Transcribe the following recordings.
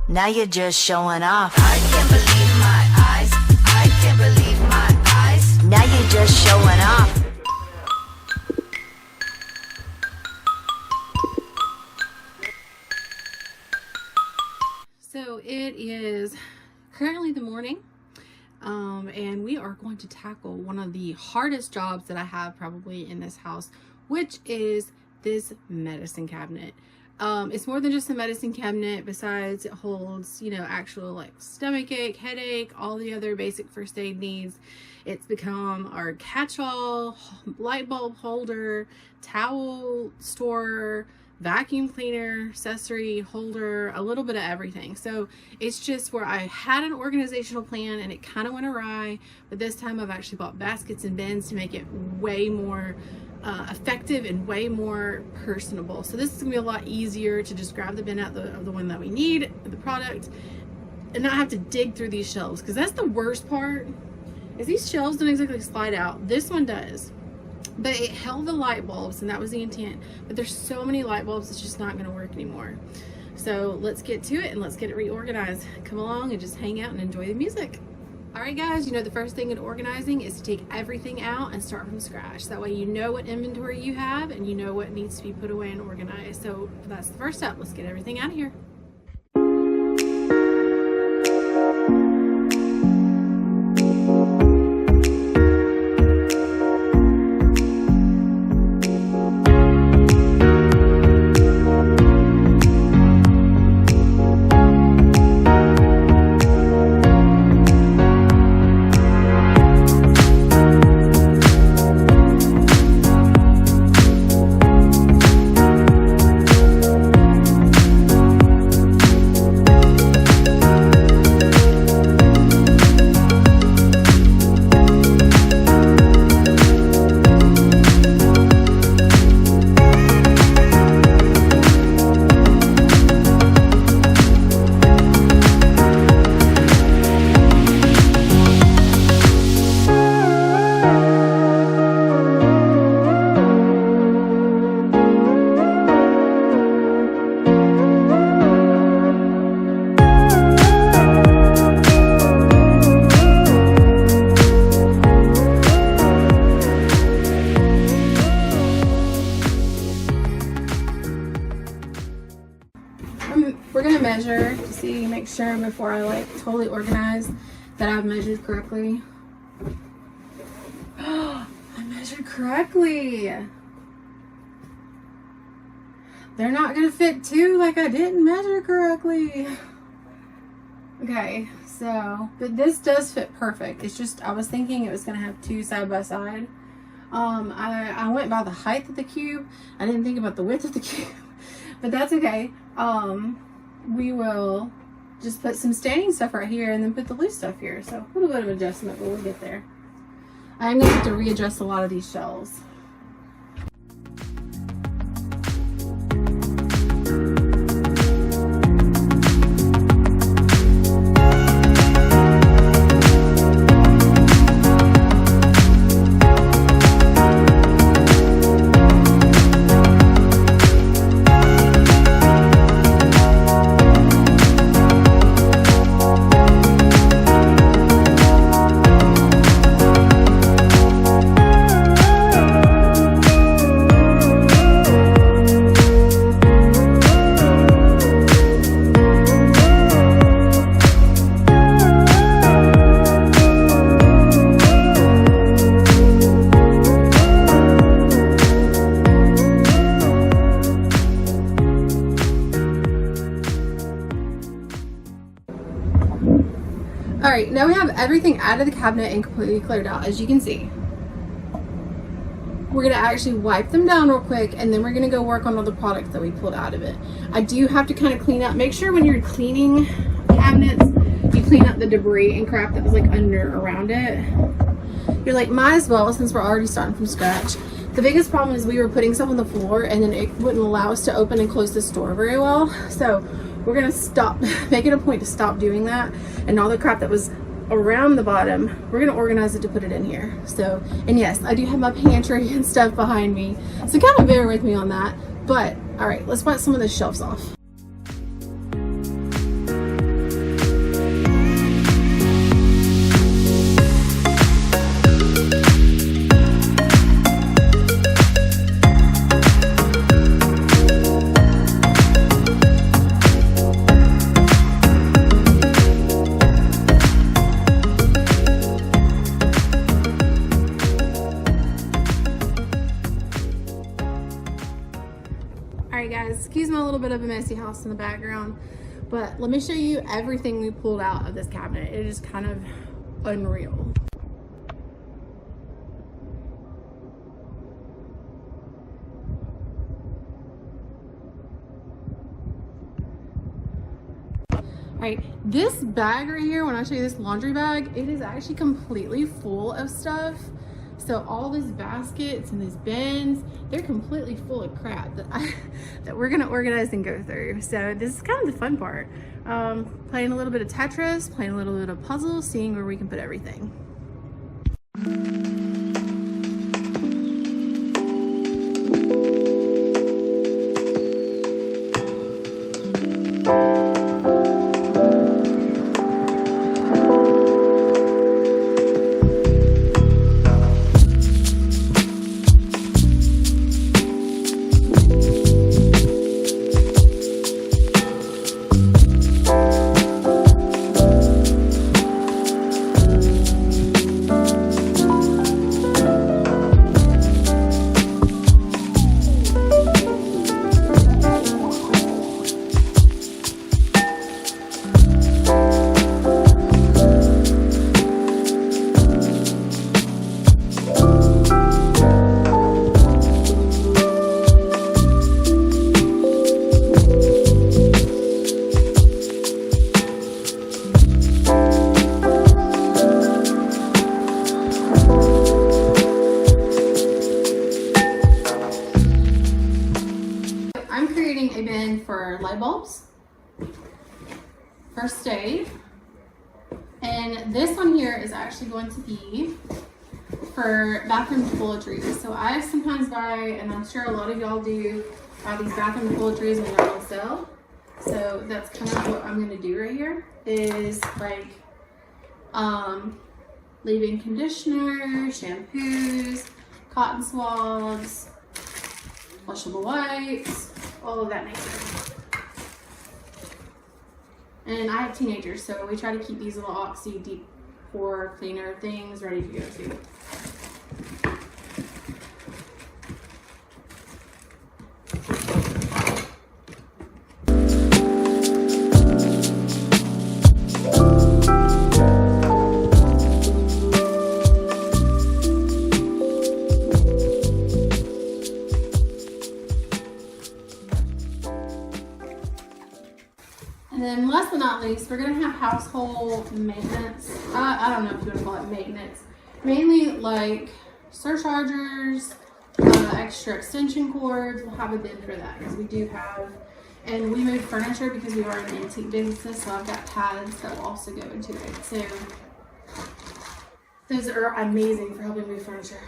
Now you're just showing off. I can't believe my eyes. I can't believe my eyes. Now you're just showing off. So it is currently the morning, and we are going to tackle one of the hardest jobs that I have probably in this house, which is this medicine cabinet. It's more than just a medicine cabinet. Besides, it holds, actual like stomach ache, headache, all the other basic first aid needs. It's become our catch-all, light bulb holder, towel store, vacuum cleaner, accessory holder, a little bit of everything. So it's just where I had an organizational plan and it kind of went awry, but this time I've actually bought baskets and bins to make it way more effective and way more personable. So this is gonna be a lot easier to just grab the bin out of the one that we need, the product, and not have to dig through these shelves, because that's the worst part, is these shelves don't exactly slide out. This one does, but it held the light bulbs and that was the intent, but there's so many light bulbs it's just not going to work anymore. So let's get to it and let's get it reorganized. Come along and just hang out and enjoy the music. All right guys, the first thing in organizing is to take everything out and start from scratch. That way you know what inventory you have and you know what needs to be put away and organized. So that's the first step. Let's get everything out of here. We're gonna measure to see, make sure before I totally organize that I've measured correctly. I measured correctly. They're not gonna fit two, like I didn't measure correctly. Okay, so, but this does fit perfect. It's just, I was thinking it was gonna have two side by side. I went by the height of the cube. I didn't think about the width of the cube, but that's okay. We will just put some standing stuff right here and then put the loose stuff here. So a little bit of adjustment, but we'll get there. I'm going to have to readjust a lot of these shelves. Alright, now we have everything out of the cabinet and completely cleared out, as you can see. We're going to actually wipe them down real quick and then we're going to go work on all the products that we pulled out of it. I do have to kind of clean up. Make sure when you're cleaning cabinets, you clean up the debris and crap that was under around it. You're like, might as well, since we're already starting from scratch. The biggest problem is we were putting stuff on the floor and then it wouldn't allow us to open and close this door very well. So we're gonna stop, make it a point to stop doing that. And all the crap that was around the bottom, we're gonna organize it to put it in here. So, and yes, I do have my pantry and stuff behind me. So kind of bear with me on that. But all right, let's wipe some of the shelves off. bit of a messy house in the background, but let me show you everything we pulled out of this cabinet. It is kind of unreal. Right, this bag right here, when I show you this laundry bag, it is actually completely full of stuff. So all these baskets and these bins, they're completely full of crap that we're gonna organize and go through. So this is kind of the fun part. Playing a little bit of Tetris, playing a little bit of puzzle, seeing where we can put everything. A bin for light bulbs, first aid, and this one here is actually going to be for bathroom toiletries. So I sometimes buy, and I'm sure a lot of y'all do, these bathroom toiletries when they're on sale. So that's kind of what I'm going to do right here, is like leave-in conditioner, shampoos, cotton swabs, flushable wipes, all of that nature. And I have teenagers, so we try to keep these little Oxy deep pore cleaner things ready to go too. And then last but not least, we're gonna have household maintenance. I don't know if you wanna call it maintenance. Mainly like surchargers, extra extension cords. We'll have a bin for that because we do have, and we move furniture because we are an antique business, so I've got pads that will also go into it. So those are amazing for helping move furniture.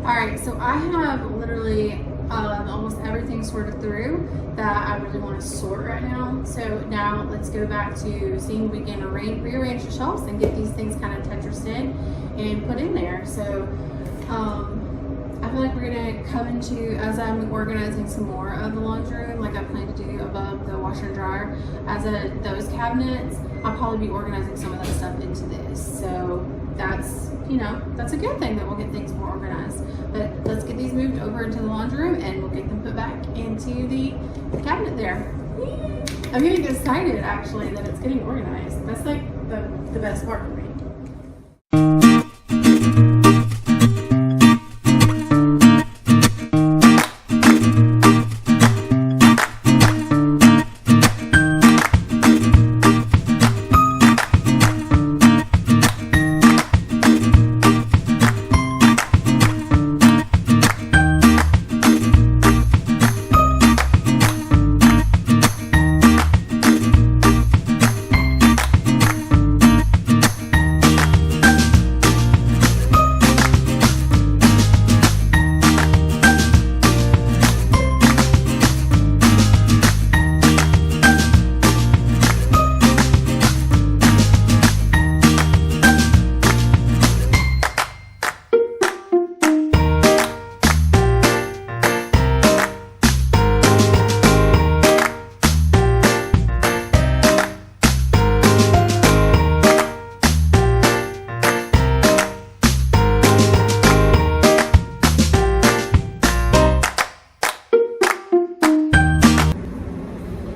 Alright, so I have literally almost everything sorted through that I really want to sort right now. So now let's go back to seeing if we can rearrange the shelves and get these things kind of Tetrised in and put in there. So I feel like we're gonna come into, as I'm organizing some more of the laundry room, like I plan to do above the washer and dryer, as those cabinets, I'll probably be organizing some of that stuff into this. So that's, you know, that's a good thing that we'll get things more organized. But let's get these moved over into the laundry room and we'll get them put back into the cabinet there. I'm getting excited actually that it's getting organized. That's like the best part for me.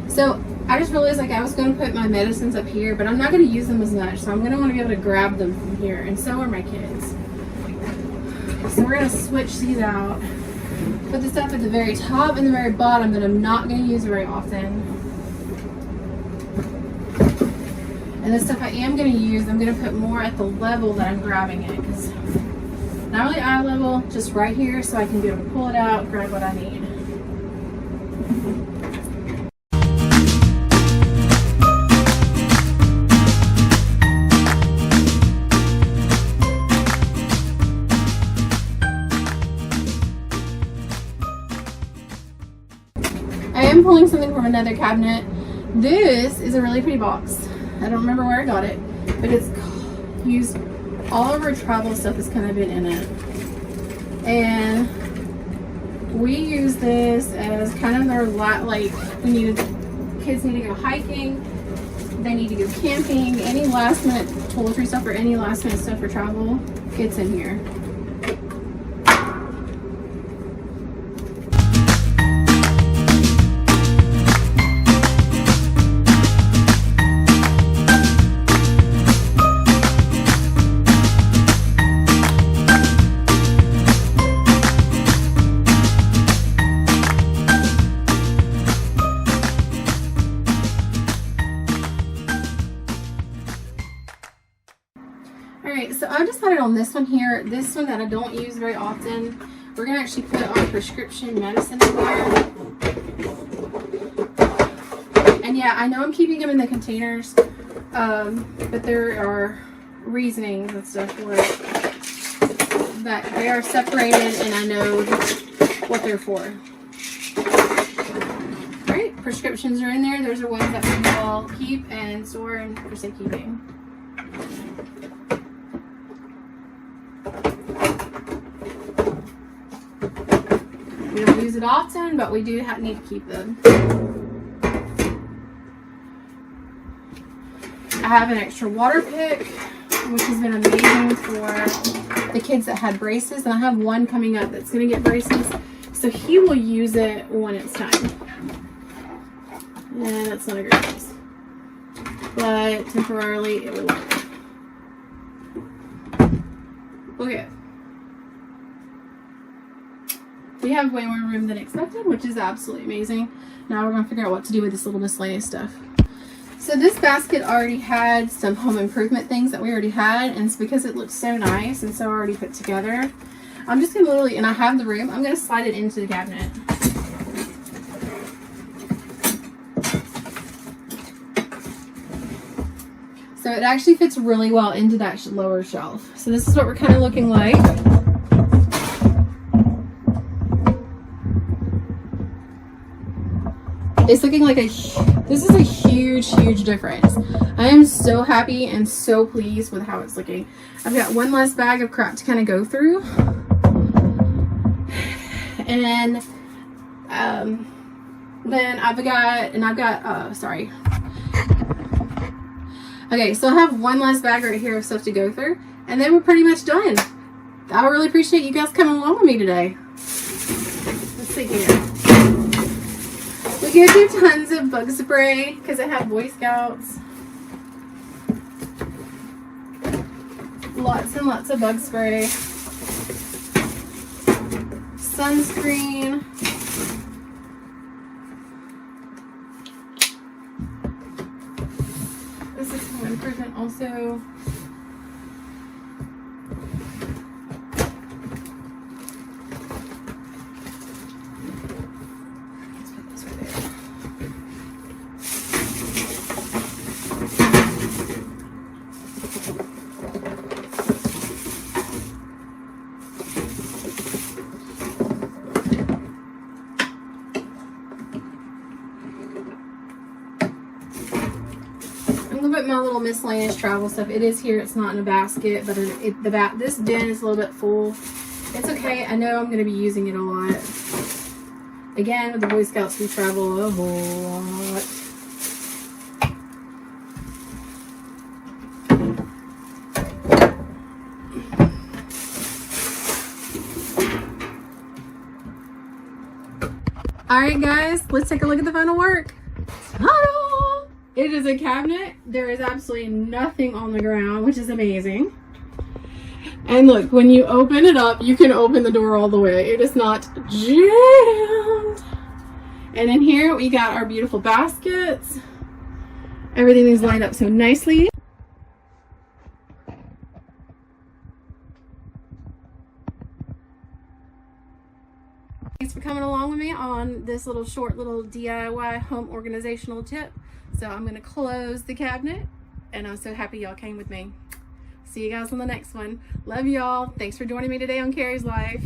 So I just realized like I was going to put my medicines up here, but I'm not going to use them as much. So I'm going to want to be able to grab them from here, and so are my kids. So we're going to switch these out. Put the stuff at the very top and the very bottom that I'm not going to use very often. And the stuff I am going to use, I'm going to put more at the level that I'm grabbing it. Because not really eye level, just right here so I can be able to pull it out, grab what I need. I am pulling something from another cabinet. This is a really pretty box. I don't remember where I got it, but it's used, all of our travel stuff has kind of been in it. And we use this as kind of their like, kids need to go hiking, they need to go camping, any last minute toiletry stuff or any last minute stuff for travel gets in here. Alright, so I've decided on this one here, this one that I don't use very often, we're going to actually put our prescription medicine in here. And yeah, I know I'm keeping them in the containers, but there are reasonings and stuff for it, that they are separated and I know what they're for. Alright, prescriptions are in there. Those are ones that we will keep and store and for safekeeping. We don't use it often, but we do need to keep them. I have an extra water pick, which has been amazing for the kids that had braces. And I have one coming up that's going to get braces. So he will use it when it's time. And that's not a great place. But temporarily it will work. Okay. We have way more room than expected, which is absolutely amazing. Now we're going to figure out what to do with this little miscellaneous stuff. So this basket already had some home improvement things that we already had, and it's because it looks so nice and so already put together. I'm just going to literally, and I have the room, I'm going to slide it into the cabinet. So it actually fits really well into that lower shelf. So this is what we're kind of looking like. It's looking like this is a huge difference. I am so happy and so pleased with how it's looking. I've got one less bag of crap to kind of go through. And then I've got, sorry. Okay, so I have one less bag right here of stuff to go through, and then we're pretty much done. I really appreciate you guys coming along with me today. Let's see here. We go through tons of bug spray because I have Boy Scouts. Lots and lots of bug spray. Sunscreen. This is home improvement also. I'm gonna put my little miscellaneous travel stuff. It is here. It's not in a basket, but this bin is a little bit full. It's okay. I know I'm gonna be using it a lot. Again, with the Boy Scouts, we travel a whole lot. All right, guys, let's take a look at the final work. Ta-da! It is a cabinet. There is absolutely nothing on the ground, which is amazing. And look, when you open it up, you can open the door all the way. It is not jammed. And in here, we got our beautiful baskets. Everything is lined up so nicely. Thanks for coming along with me on this short little DIY home organizational tip. So I'm going to close the cabinet, and I'm so happy y'all came with me. See you guys on the next one. Love y'all. Thanks for joining me today on Carrie's Life.